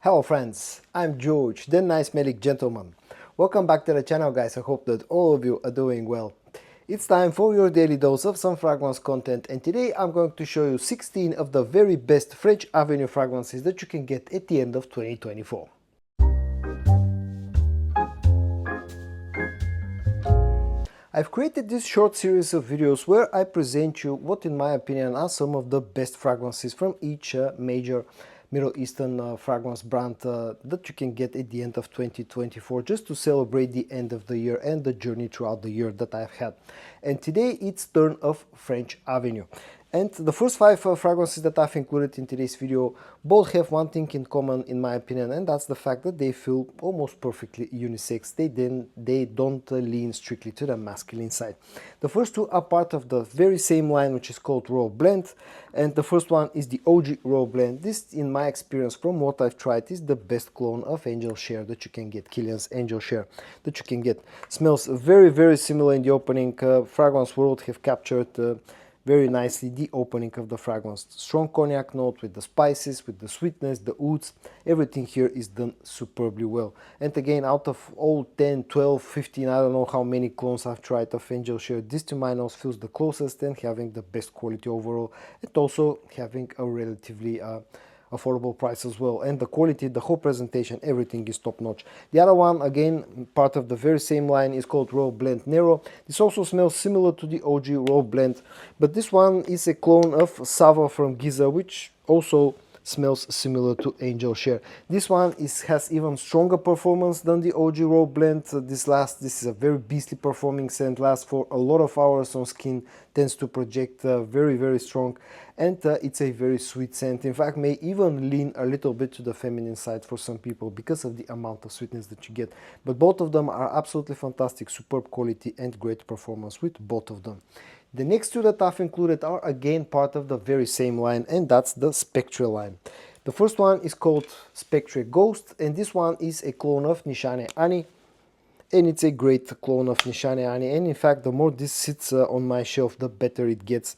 Hello friends, I'm George, the nice Melik gentleman. Welcome back to the channel guys, I hope that all of you are doing well. It's time for your daily dose of some fragrance content, and today I'm going to show you 16 of the very best French Avenue fragrances that you can get at the end of 2024. I've created this short series of videos where I present you what in my opinion are some of the best fragrances from each major Middle Eastern fragrance brand that you can get at the end of 2024, just to celebrate the end of the year and the journey throughout the year that I've had. And today it's turn of French Avenue. And the first five fragrances that I've included in today's video both have one thing in common in my opinion, and that's the fact that they feel almost perfectly unisex. They don't lean strictly to the masculine side. The first two are part of the very same line, which is called Royal Blend, and the first one is the OG Royal Blend. This, in my experience, from what I've tried, is the best clone of Angel Share that you can get, Kilian's Angel Share that you can get. Smells very similar in the opening. Fragrance World have captured very nicely the opening of the fragrance. Strong cognac note with the spices, with the sweetness, the oats, everything here is done superbly well. And again, out of all 10, 12, 15, I don't know how many clones I've tried of Angel Share, this to my nose feels the closest and having the best quality overall, and also having a relatively affordable price as well, and the quality, the whole presentation, everything is top notch. The other one, again part of the very same line, is called Royal Blend Nero. This also smells similar to the OG Royal Blend, but this one is a clone of Sava from Giza, which also smells similar to Angel Share. This one has even stronger performance than the OG Royal Blend. This is a very beastly performing scent, lasts for a lot of hours on skin, tends to project very strong, and it's a very sweet scent. In fact, may even lean a little bit to the feminine side for some people because of the amount of sweetness that you get. But both of them are absolutely fantastic, superb quality and great performance with both of them. The next two that I've included are again part of the very same line, and that's the Spectra line. The first one is called Spectra Ghost, and this one is a clone of Nishane Ani, and it's a great clone of Nishane Ani, and in fact the more this sits on my shelf, the better it gets.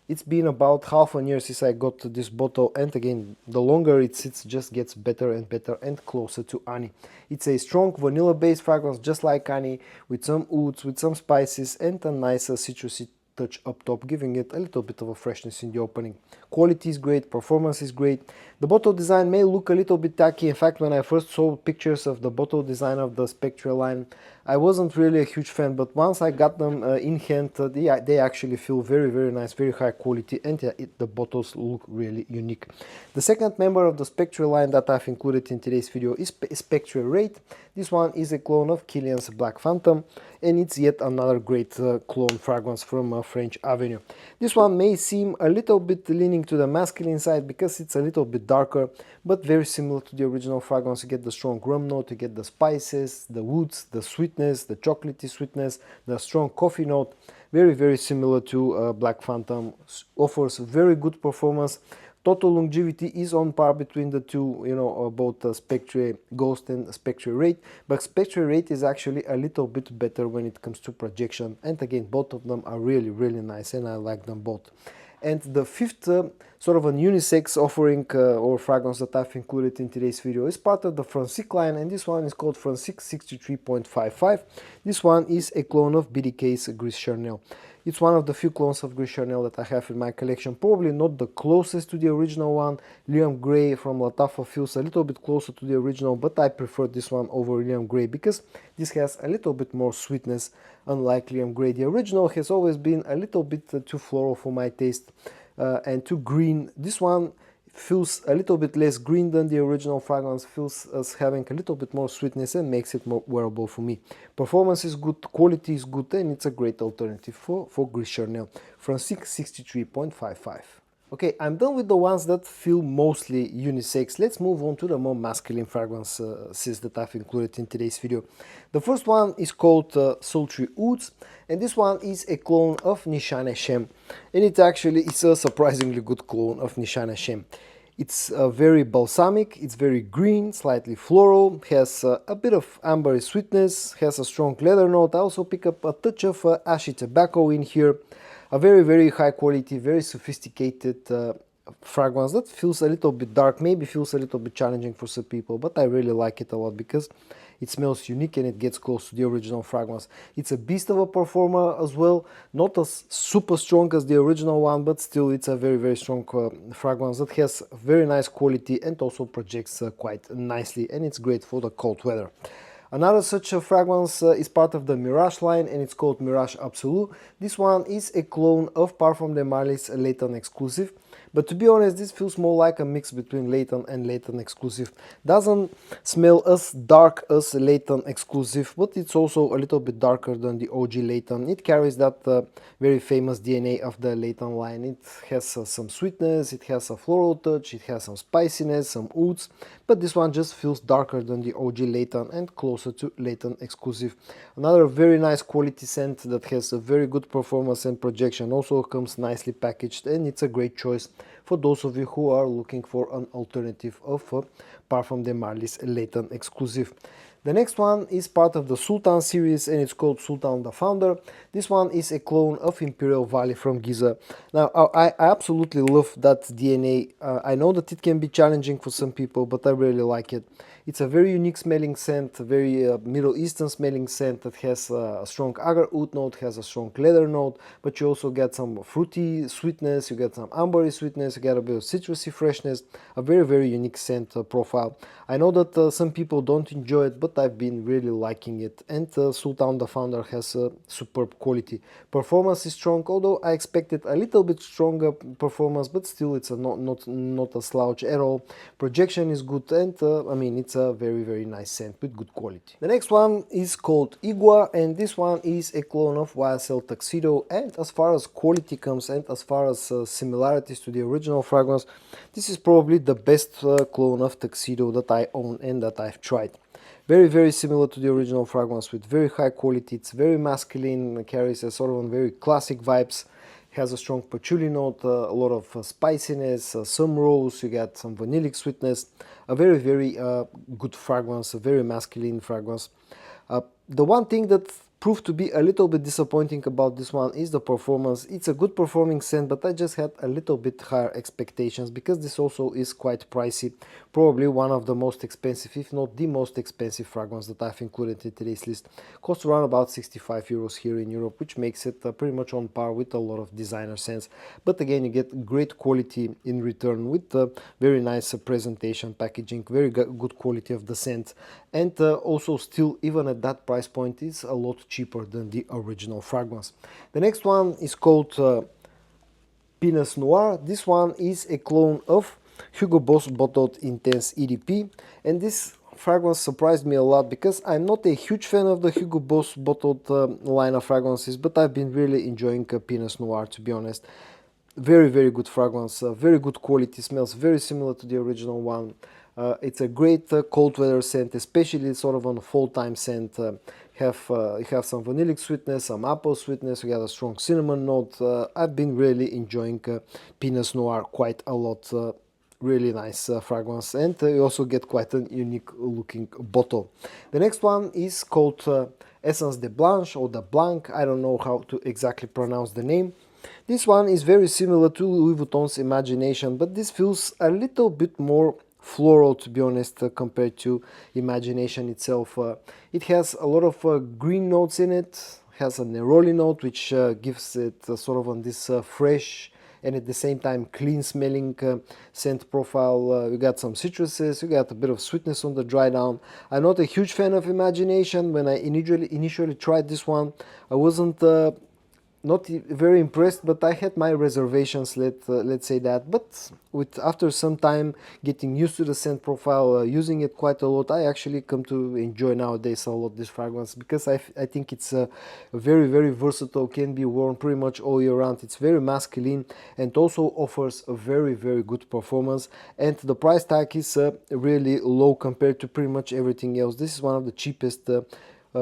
It's been about half a year since I got this bottle, and again, the longer it sits, just gets better and better and closer to Ani. It's a strong vanilla based fragrance just like Ani, with some oats, with some spices, and a nice citrusy touch up top, giving it a little bit of a freshness in the opening. Quality is great, performance is great. The bottle design may look a little bit tacky. In fact, when I first saw pictures of the bottle design of the Spectra line, I wasn't really a huge fan, but once I got them in hand, they actually feel very nice, very high quality, and the bottles look really unique. The second member of the Spectra line that I've included in today's video is Spectra Rate. This one is a clone of Kilian's Black Phantom, and it's yet another great clone fragrance from French Avenue. This one may seem a little bit leaning to the masculine side because it's a little bit darker, but very similar to the original fragrance. You get the strong rum note, you get the spices, the woods, the sweetness, the chocolatey sweetness, the strong coffee note. Very similar to Black Phantom. Offers very good performance. Total longevity is on par between the two, both Spectra Ghost and Spectra Rate, but Spectra Rate is actually a little bit better when it comes to projection, and again, both of them are really nice, and I like them both. And the fifth sort of a unisex offering or fragrance that I've included in today's video is part of the Francique line, and this one is called Francique 63.55. This one is a clone of BDK's Gris Charnel. It's one of the few clones of Gris Charnel that I have in my collection, probably not the closest to the original one. Liam Grey from Lattafa feels a little bit closer to the original, but I prefer this one over Liam Grey because this has a little bit more sweetness, unlike Liam Grey. The original has always been a little bit too floral for my taste and too green. This one feels a little bit less green than the original fragrance, feels as having a little bit more sweetness and makes it more wearable for me. Performance is good, quality is good, and it's a great alternative for Gris Charnel. Francique 63.55. Okay, I'm done with the ones that feel mostly unisex. Let's move on to the more masculine fragrances that I've included in today's video. The first one is called Sultry Oods, and this one is a clone of Nishane Shem, and it actually is a surprisingly good clone of Nishane Shem. It's very balsamic, it's very green, slightly floral, has a bit of ambery sweetness, has a strong leather note. I also pick up a touch of ashy tobacco in here. A very high quality, very sophisticated fragrance that feels a little bit dark, maybe feels a little bit challenging for some people, but I really like it a lot because it smells unique and it gets close to the original fragrance. It's a beast of a performer as well, not as super strong as the original one, but still it's a very strong fragrance that has very nice quality and also projects quite nicely, and it's great for the cold weather. Another such a fragrance is part of the Mirage line, and it's called Mirage Absolu. This one is a clone of Parfum de Marly's Layton exclusive, but to be honest, this feels more like a mix between Layton and Layton exclusive. Doesn't smell as dark as Layton exclusive, but it's also a little bit darker than the OG Layton. It carries that very famous DNA of the Layton line. It has some sweetness, it has a floral touch, it has some spiciness, some ouds, but this one just feels darker than the OG Layton and closer to Layton exclusive. Another very nice quality scent that has a very good performance and projection, also comes nicely packaged, and it's a great choice for those of you who are looking for an alternative of Parfum de Marly's Layton exclusive. The next one is part of the Sultan series, and it's called Sultan the Founder. This one is a clone of Imperial Valley from Giza. Now, I absolutely love that DNA. I know that it can be challenging for some people, but I really like it. It's a very unique smelling scent, a very Middle Eastern smelling scent that has a strong agar oud note, has a strong leather note, but you also get some fruity sweetness, you get some ambery sweetness, you get a bit of citrusy freshness, a very unique scent profile. I know that some people don't enjoy it, but I've been really liking it, and Sultan the Founder has a superb quality. Performance is strong, although I expected a little bit stronger performance, but still it's not a slouch at all. Projection is good, and I mean, it's a very nice scent with good quality. The next one is called Igua, and this one is a clone of YSL Tuxedo, and as far as quality comes and as far as similarities to the original fragrance, this is probably the best clone of Tuxedo that I own and that I've tried. Very similar to the original fragrance with very high quality. It's very masculine, carries a sort of very classic vibes, has a strong patchouli note, a lot of spiciness, some rose, you get some vanillic sweetness, a very good fragrance, a very masculine fragrance. The one thing that proved to be a little bit disappointing about this one is the performance. It's a good performing scent, but I just had a little bit higher expectations because this also is quite pricey. Probably one of the most expensive, if not the most expensive fragrance that I've included in today's list. Costs around about 65 euros here in Europe, which makes it pretty much on par with a lot of designer scents. But again, you get great quality in return with very nice presentation, packaging, very good quality of the scent, and also still, even at that price point, is a lot cheaper than the original fragrance. The next one is called Pinot Noir. This one is a clone of Hugo Boss Bottled Intense EDP, and this fragrance surprised me a lot because I'm not a huge fan of the Hugo Boss Bottled line of fragrances, but I've been really enjoying Pinot Noir, to be honest. Very good fragrance, very good quality, smells very similar to the original one. It's a great cold weather scent, especially sort of on a fall time scent. You have some vanillic sweetness, some apple sweetness, you got a strong cinnamon note. I've been really enjoying Pinot Noir quite a lot. Really nice fragrance, and you also get quite a unique looking bottle. The next one is called Essence de Blanche or de Blanc. I don't know how to exactly pronounce the name. This one is very similar to Louis Vuitton's Imagination, but this feels a little bit more floral, to be honest, compared to Imagination itself. It has a lot of green notes in it, has a neroli note, which gives it sort of on this fresh and at the same time clean smelling scent profile. You got some citruses, you got a bit of sweetness on the dry down. I'm not a huge fan of Imagination. When I initially tried this one, I wasn't not very impressed, but I had my reservations, let's say that. But after some time getting used to the scent profile, using it quite a lot, I actually come to enjoy nowadays a lot this fragrance, because I think it's very versatile, can be worn pretty much all year round. It's very masculine and also offers a very good performance, and the price tag is really low compared to pretty much everything else. This is one of the cheapest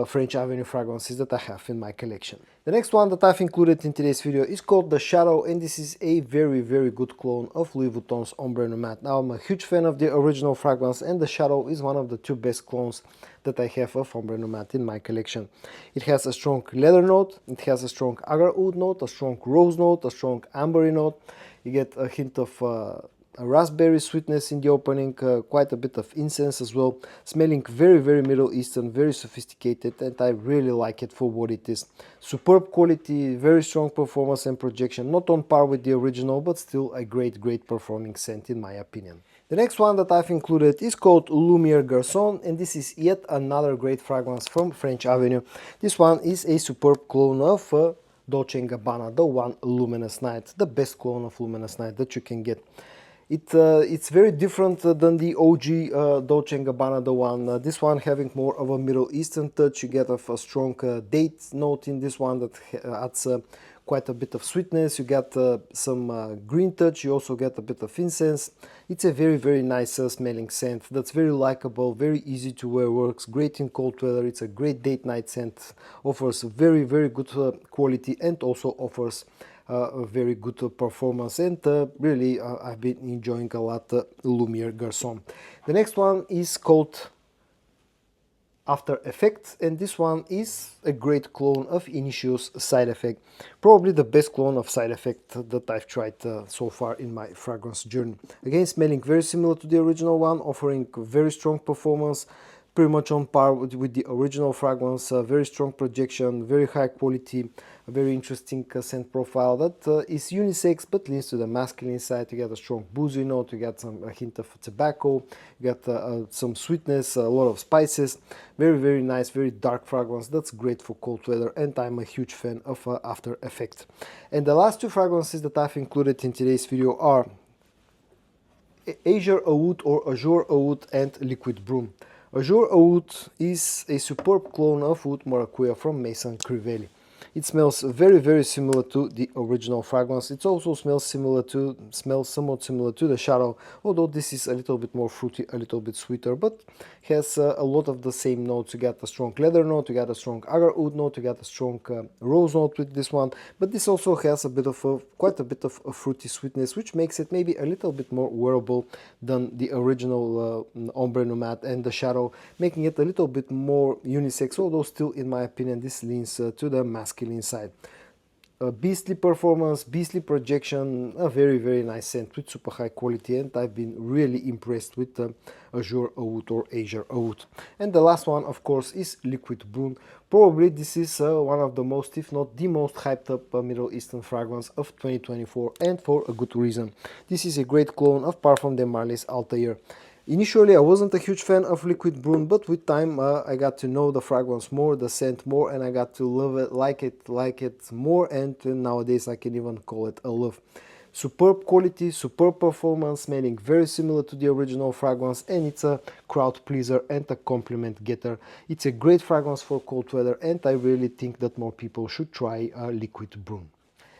French Avenue fragrances that I have in my collection. The next one that I've included in today's video is called The Shadow, and this is a very good clone of Louis Vuitton's Ombre Nomade. Now, I'm a huge fan of the original fragrance, and The Shadow is one of the two best clones that I have of Ombre Nomade in my collection. It has a strong leather note, it has a strong agar oud note, a strong rose note, a strong ambery note. You get a hint of a raspberry sweetness in the opening, quite a bit of incense as well, smelling very, very Middle Eastern, very sophisticated, and I really like it for what it is. Superb quality, very strong performance and projection, not on par with the original, but still a great, great performing scent in my opinion. The next one that I've included is called Lumiere Garçon, and this is yet another great fragrance from French Avenue. This one is a superb clone of Dolce & Gabbana, the one Luminous Night, the best clone of Luminous Night that you can get. It's very different than the OG Dolce & Gabbana, the one. This one having more of a Middle Eastern touch. You get a strong date note in this one that adds quite a bit of sweetness. You get some green touch. You also get a bit of incense. It's a very, very nice smelling scent that's very likable, very easy to wear, works great in cold weather. It's a great date night scent, offers very, very good quality, and also offers a very good performance, and really I've been enjoying a lot Lumiere Garçon. The next one is called After Effect, and this one is a great clone of Initio's Side Effect, probably the best clone of Side Effect that I've tried so far in my fragrance journey. Again, smelling very similar to the original one, offering very strong performance, pretty much on par with the original fragrance, very strong projection, very high quality, a very interesting scent profile that is unisex but leans to the masculine side. You get a strong boozy note, you get a hint of tobacco, you get some sweetness, a lot of spices. Very, very nice, very dark fragrance that's great for cold weather, and I'm a huge fan of After Effect. And the last two fragrances that I've included in today's video are Azure Oud or Azure Oud and Liquid Broom. Azure Oud is a superb clone of Oud Maracuja from Maison Crivelli. It smells very, very similar to the original fragrance. It also smells somewhat similar to the Shadow, although this is a little bit more fruity, a little bit sweeter, but has a lot of the same notes. You get a strong leather note, you get a strong agar oud note, you get a strong rose note with this one, but this also has a bit of quite a bit of a fruity sweetness, which makes it maybe a little bit more wearable than the original Ombre Nomad and the Shadow, making it a little bit more unisex, although still, in my opinion, this leans to the masculine inside. A beastly performance, beastly projection, a very, very nice scent with super high quality, and I've been really impressed with Azure Oud or Azure Oud. And the last one, of course, is Liquid Broom. Probably this is one of the most, if not the most hyped up Middle Eastern fragrance of 2024, and for a good reason. This is a great clone of Parfum de Marly's Altair. Initially, I wasn't a huge fan of Liquid Broom, but with time I got to know the fragrance more, the scent more, and I got to love it, like it more, and nowadays I can even call it a love. Superb quality, superb performance, smelling very similar to the original fragrance, and it's a crowd pleaser and a compliment getter. It's a great fragrance for cold weather, and I really think that more people should try Liquid Broom.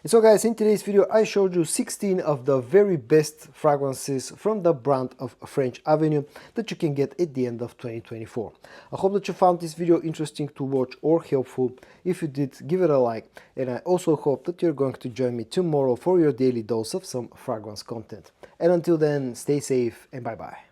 And so guys, in today's video I showed you 16 of the very best fragrances from the brand of French Avenue that you can get at the end of 2024. I hope that you found this video interesting to watch or helpful. If you did, give it a like, and I also hope that you're going to join me tomorrow for your daily dose of some fragrance content. And until then, stay safe and bye bye.